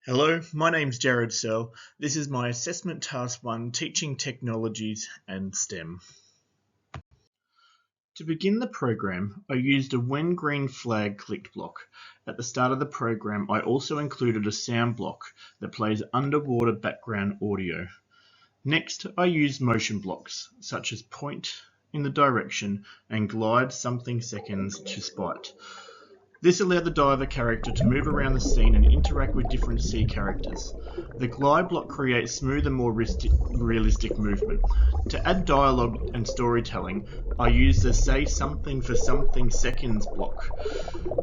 Hello, my name's Jared Searle. This is my Assessment Task 1, Teaching Technologies and STEM. To begin the program, I used a when green flag clicked block. At the start of the program, I also included a sound block that plays underwater background audio. Next, I used motion blocks, such as point in the direction and glide something seconds to spot. This allowed the diver character to move around the scene and interact with different sea characters. The glide block creates smooth and more realistic movement. To add dialogue and storytelling, I used the say something for something seconds block.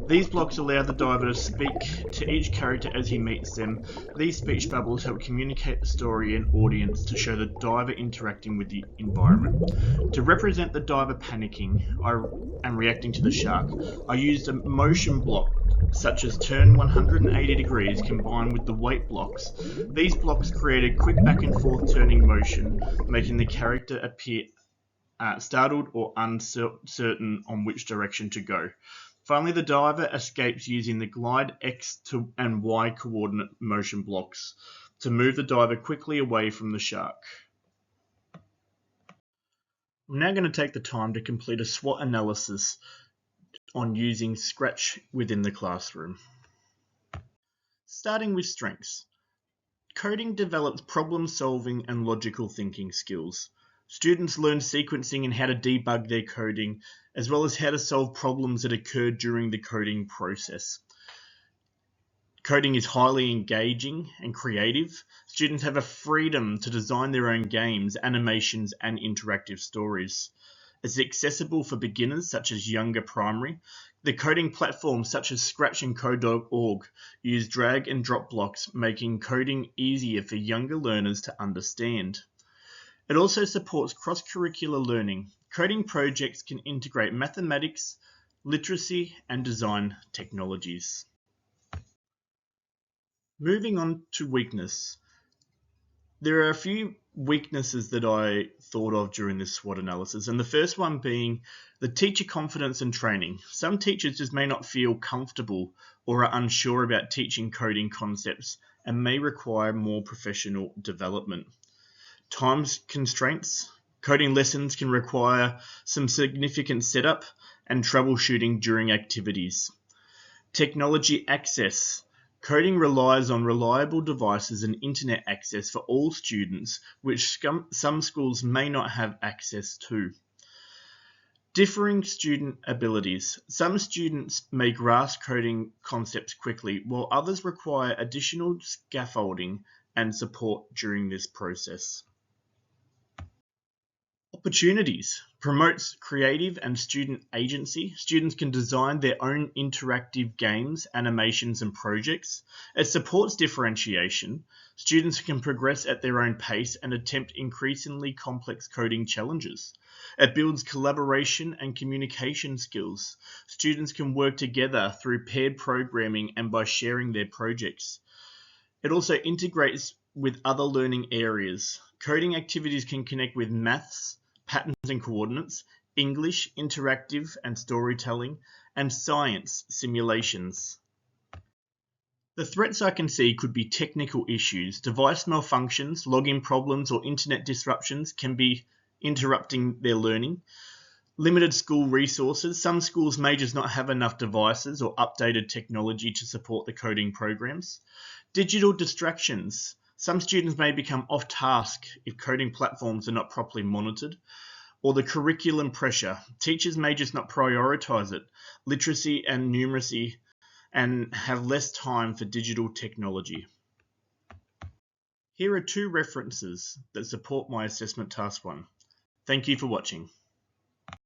These blocks allow the diver to speak to each character as he meets them. These speech bubbles help communicate the story and audience to show the diver interacting with the environment. To represent the diver panicking and reacting to the shark, I used a motion block such as turn 180 degrees combined with the weight blocks. These blocks created quick back and forth turning motion, making the character appear startled or uncertain on which direction to go. Finally, the diver escapes using the glide X and Y coordinate motion blocks to move the diver quickly away from the shark. I'm now going to take the time to complete a SWOT analysis on using Scratch within the classroom. Starting with strengths. Coding develops problem-solving and logical thinking skills. Students learn sequencing and how to debug their coding, as well as how to solve problems that occur during the coding process. Coding is highly engaging and creative. Students have a freedom to design their own games, animations, and interactive stories. It's accessible for beginners such as younger primary. The coding platforms such as Scratch and Code.org use drag and drop blocks, making coding easier for younger learners to understand. It also supports cross-curricular learning. Coding projects can integrate mathematics, literacy, and design technologies. Moving on to weakness. There are a few weaknesses that I thought of during this SWOT analysis, and the first one being the teacher confidence and training. Some teachers just may not feel comfortable or are unsure about teaching coding concepts and may require more professional development. Time constraints. Coding lessons can require some significant setup and troubleshooting during activities. Technology access. Coding relies on reliable devices and internet access for all students, which some schools may not have access to. Differing student abilities. Some students may grasp coding concepts quickly, while others require additional scaffolding and support during this process. Opportunities. Promotes creative and student agency. Students can design their own interactive games, animations, and projects. It supports differentiation. Students can progress at their own pace and attempt increasingly complex coding challenges. It builds collaboration and communication skills. Students can work together through paired programming and by sharing their projects. It also integrates with other learning areas. Coding activities can connect with maths, patterns and coordinates, English, interactive and storytelling, and science simulations. The threats I can see could be technical issues. Device malfunctions, login problems, or internet disruptions can be interrupting their learning. Limited school resources. Some schools may just not have enough devices or updated technology to support the coding programs. Digital distractions. Some students may become off task if coding platforms are not properly monitored, or the curriculum pressure. Teachers may just not prioritize it, literacy and numeracy, and have less time for digital technology. Here are 2 references that support my Assessment Task 1. Thank you for watching.